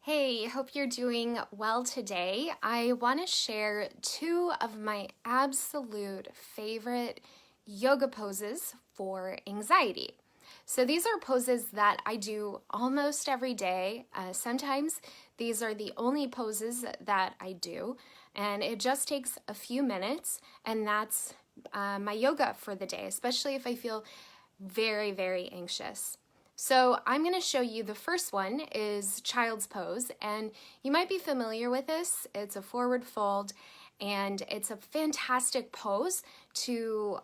Hey, hope you're doing well today. I want to share two of my absolute favorite yoga poses for anxiety. So these are poses that I do almost every day. Sometimes these are the only poses that I do, and it just takes a few minutes, and that's my yoga for the day, especially if I feel very, very anxious. So I'm going to show you the first one is child's pose, and you might be familiar with this. It's a forward fold, and it's a fantastic pose to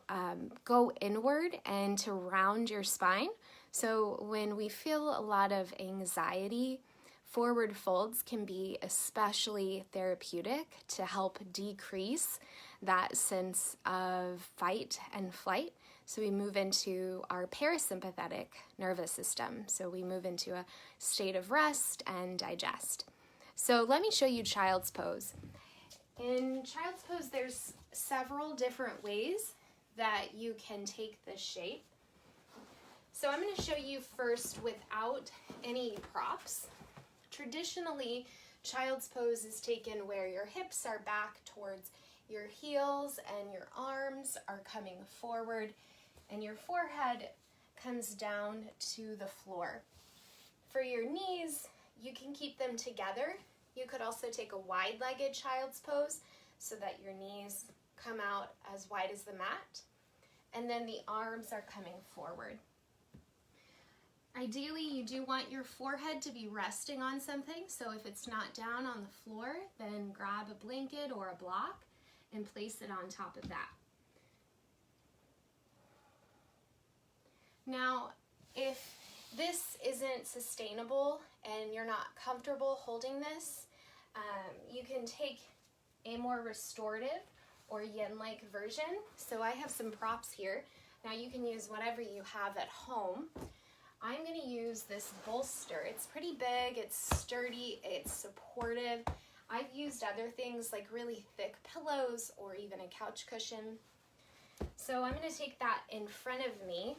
go inward and to round your spine. So when we feel a lot of anxiety, forward folds can be especially therapeutic to help decrease that sense of fight and flight. So we move into our parasympathetic nervous system. So we move into a state of rest and digest. So let me show you child's pose. In child's pose, there's several different ways that you can take this shape. So I'm going to show you first without any props. Traditionally, child's pose is taken where your hips are back towards your heels and your arms are coming forward and your forehead comes down to the floor. For your knees, you can keep them together. You could also take a wide-legged child's pose so that your knees come out as wide as the mat, and then the arms are coming forward. Ideally, you do want your forehead to be resting on something, so if it's not down on the floor, then grab a blanket or a block and place it on top of that. Now, if this isn't sustainable and you're not comfortable holding this, you can take a more restorative or yin-like version. So I have some props here. Now you can use whatever you have at home. I'm going to use this bolster. It's pretty big, it's sturdy, it's supportive. I've used other things like really thick pillows or even a couch cushion. So I'm going to take that in front of me.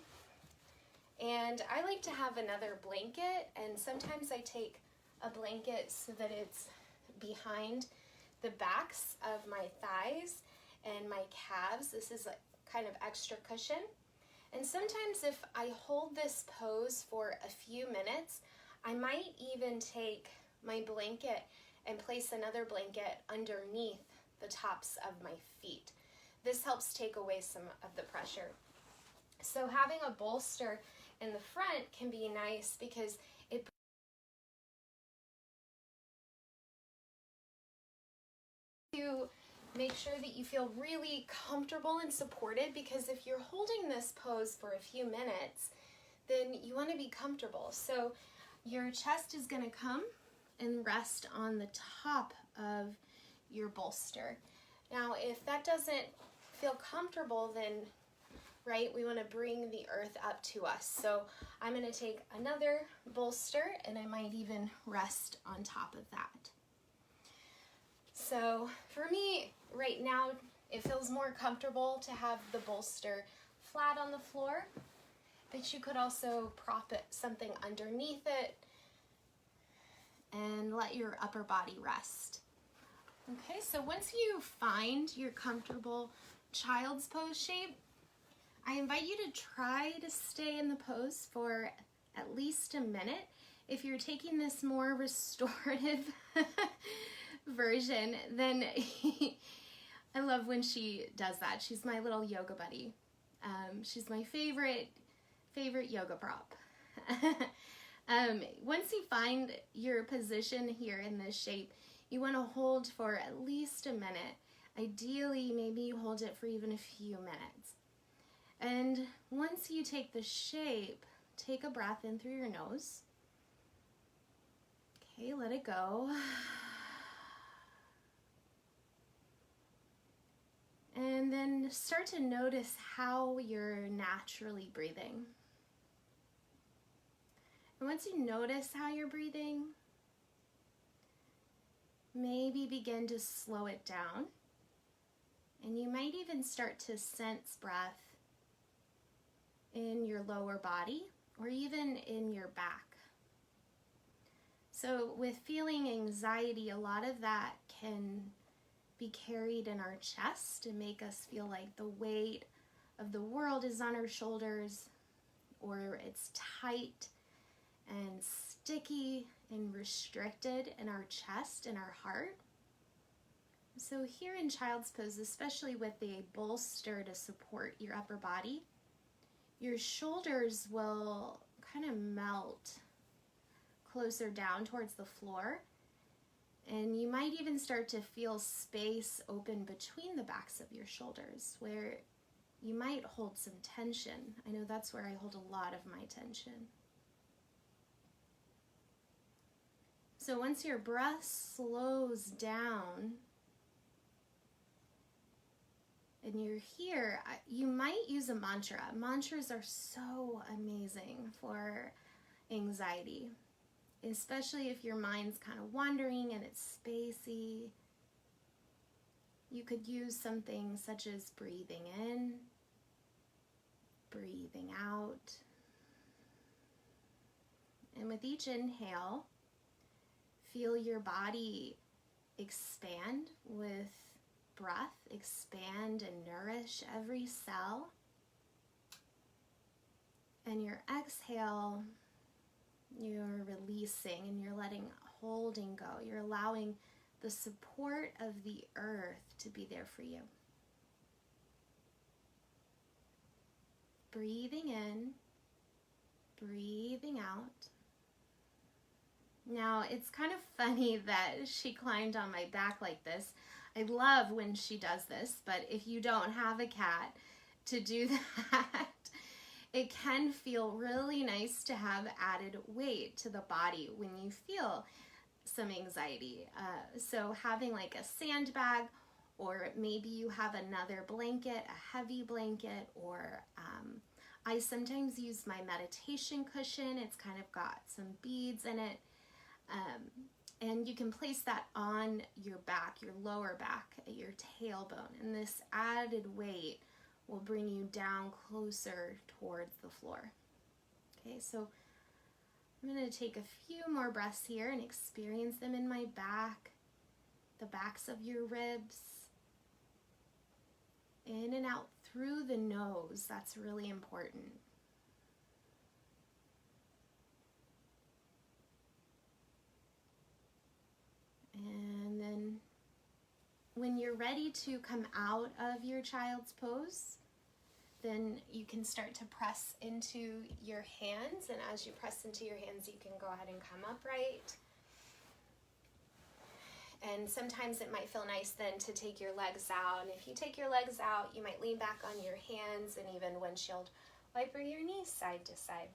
And I like to have another blanket, and sometimes I take a blanket so that it's behind the backs of my thighs and my calves. This is a kind of extra cushion. And sometimes if I hold this pose for a few minutes, I might even take my blanket and place another blanket underneath the tops of my feet. This helps take away some of the pressure. So having a bolster in the front can be nice because it to make sure that you feel really comfortable and supported, because if you're holding this pose for a few minutes, then you want to be comfortable. So your chest is going to come and rest on the top of your bolster. Now, if that doesn't feel comfortable, then we want to bring the earth up to us. So I'm going to take another bolster and I might even rest on top of that. So for me right now, it feels more comfortable to have the bolster flat on the floor, but you could also prop it something underneath it and let your upper body rest. Okay, so once you find your comfortable child's pose shape, I invite you to try to stay in the pose for at least a minute. If you're taking this more restorative version, then I love when she does that. She's my little yoga buddy. She's my favorite yoga prop. Once you find your position here in this shape, you want to hold for at least a minute. Ideally, maybe you hold it for even a few minutes. And once you take the shape, take a breath in through your nose. Okay, let it go. And then start to notice how you're naturally breathing. And once you notice how you're breathing, maybe begin to slow it down. And you might even start to sense breath in your lower body or even in your back. So with feeling anxiety, a lot of that can be carried in our chest and make us feel like the weight of the world is on our shoulders, or it's tight and sticky and restricted in our chest and our heart. So here in child's pose, especially with a bolster to support your upper body, your shoulders will kind of melt closer down towards the floor, and you might even start to feel space open between the backs of your shoulders where you might hold some tension. I know that's where I hold a lot of my tension. So once your breath slows down and you're here, you might use a mantra. Mantras are so amazing for anxiety, especially if your mind's kind of wandering and it's spacey. You could use something such as breathing in, breathing out. And with each inhale, feel your body expand with breath, expand and nourish every cell. And your exhale, you're releasing and you're holding go. You're allowing the support of the earth to be there for you. Breathing in, breathing out. Now, it's kind of funny that she climbed on my back like this. I love when she does this, but if you don't have a cat to do that, it can feel really nice to have added weight to the body when you feel some anxiety. So having like a sandbag, or maybe you have another blanket, a heavy blanket, or I sometimes use my meditation cushion. It's kind of got some beads in it. And you can place that on your back, your lower back, your tailbone. And this added weight will bring you down closer towards the floor. Okay, so I'm going to take a few more breaths here and experience them in my back, the backs of your ribs, in and out through the nose. That's really important. And then when you're ready to come out of your child's pose, then you can start to press into your hands. And as you press into your hands, you can go ahead and come upright. And sometimes it might feel nice then to take your legs out. And if you take your legs out, you might lean back on your hands and even windshield wiper your knees side to side.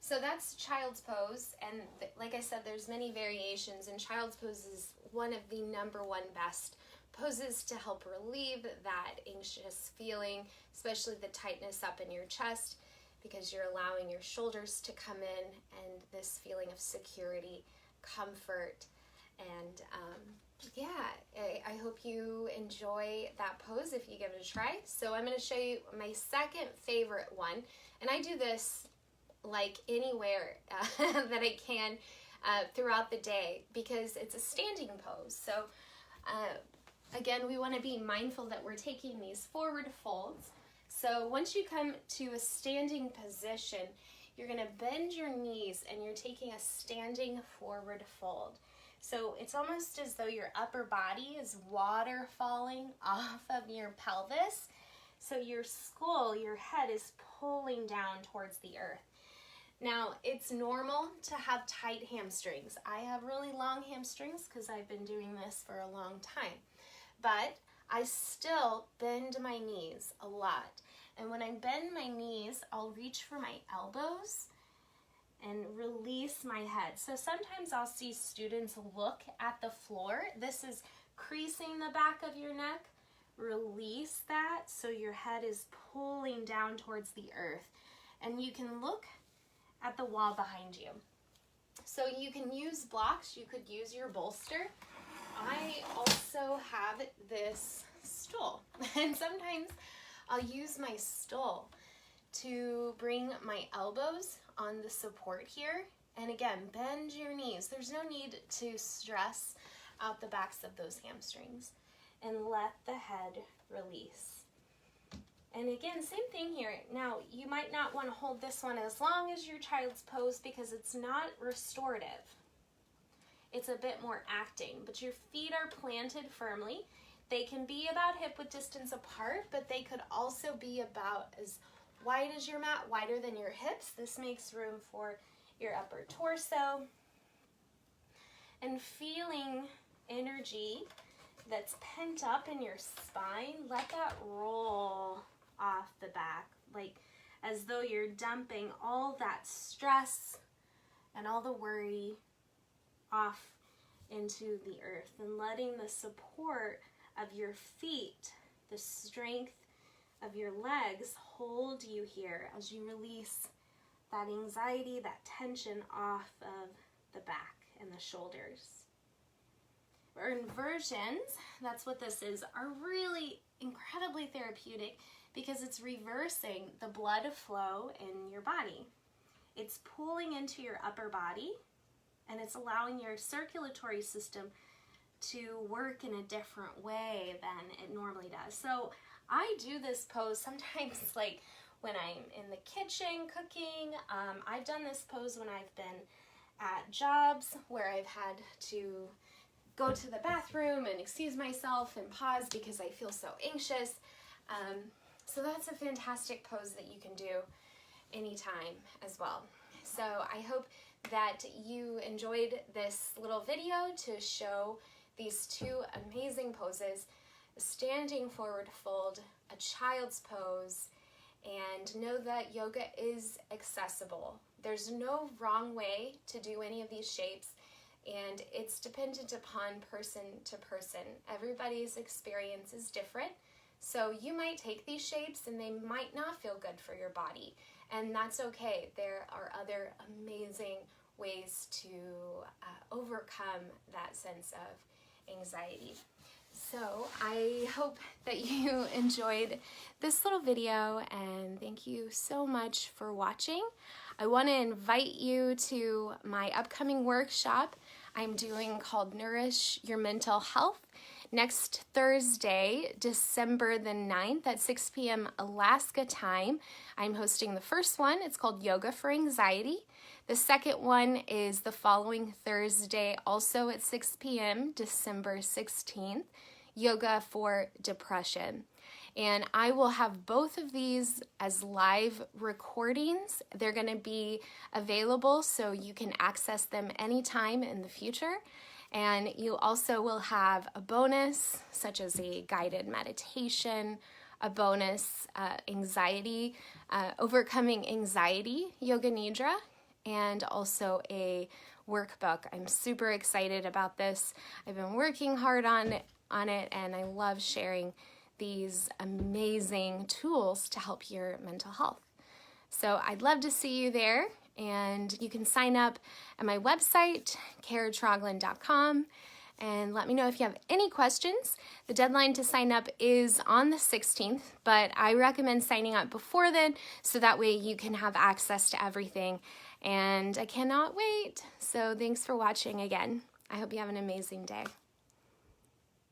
So that's child's pose, and like I said, there's many variations, and child's pose is one of the #1 best poses to help relieve that anxious feeling, especially the tightness up in your chest, because you're allowing your shoulders to come in and this feeling of security, comfort, and I hope you enjoy that pose if you give it a try. So I'm going to show you my second favorite one, and I do this like anywhere that I can throughout the day because it's a standing pose. So again, we want to be mindful that we're taking these forward folds. So once you come to a standing position, you're going to bend your knees and you're taking a standing forward fold. So it's almost as though your upper body is waterfalling off of your pelvis. So your skull, your head is pulling down towards the earth. Now, it's normal to have tight hamstrings. I have really long hamstrings because I've been doing this for a long time. But I still bend my knees a lot. And when I bend my knees, I'll reach for my elbows and release my head. So sometimes I'll see students look at the floor. This is creasing the back of your neck. Release that so your head is pulling down towards the earth. And you can look at the wall behind you. So you can use blocks, you could use your bolster. I also have this stool, and sometimes I'll use my stool to bring my elbows on the support here And again, bend your knees. There's no need to stress out the backs of those hamstrings. And let the head release. And again, same thing here. Now, you might not want to hold this one as long as your child's pose because it's not restorative. It's a bit more acting, but your feet are planted firmly. They can be about hip-width distance apart, but they could also be about as wide as your mat, wider than your hips. This makes room for your upper torso. And feeling energy that's pent up in your spine, let that roll off the back, like as though you're dumping all that stress and all the worry off into the earth, and letting the support of your feet, the strength of your legs hold you here as you release that anxiety, that tension off of the back and the shoulders. Or inversions, that's what this is, are really incredibly therapeutic because it's reversing the blood flow in your body. It's pulling into your upper body, and it's allowing your circulatory system to work in a different way than it normally does. So I do this pose sometimes like when I'm in the kitchen cooking. I've done this pose when I've been at jobs where I've had to go to the bathroom and excuse myself and pause because I feel so anxious. So that's a fantastic pose that you can do anytime as well. So I hope that you enjoyed this little video to show these two amazing poses: standing forward fold, a child's pose, and know that yoga is accessible. There's no wrong way to do any of these shapes, and it's dependent upon person to person. Everybody's experience is different, so you might take these shapes and they might not feel good for your body, and that's okay. There are other amazing ways to overcome that sense of anxiety. So I hope that you enjoyed this little video, and thank you so much for watching. I want to invite you to my upcoming workshop I'm doing called Nourish Your Mental Health. Next Thursday, December the 9th at 6 p.m. Alaska time, I'm hosting the first one. It's called Yoga for Anxiety. The second one is the following Thursday, also at 6 p.m., December 16th, Yoga for Depression. And I will have both of these as live recordings. They're going to be available so you can access them anytime in the future. And you also will have a bonus, such as a guided meditation, a bonus anxiety, overcoming anxiety, Yoga Nidra, and also a workbook. I'm super excited about this. I've been working hard on it, and I love sharing these amazing tools to help your mental health. So I'd love to see you there, and you can sign up at my website, karatroglan.com, and let me know if you have any questions. The deadline to sign up is on the 16th, but I recommend signing up before then so that way you can have access to everything, and I cannot wait. So thanks for watching again. I hope you have an amazing day.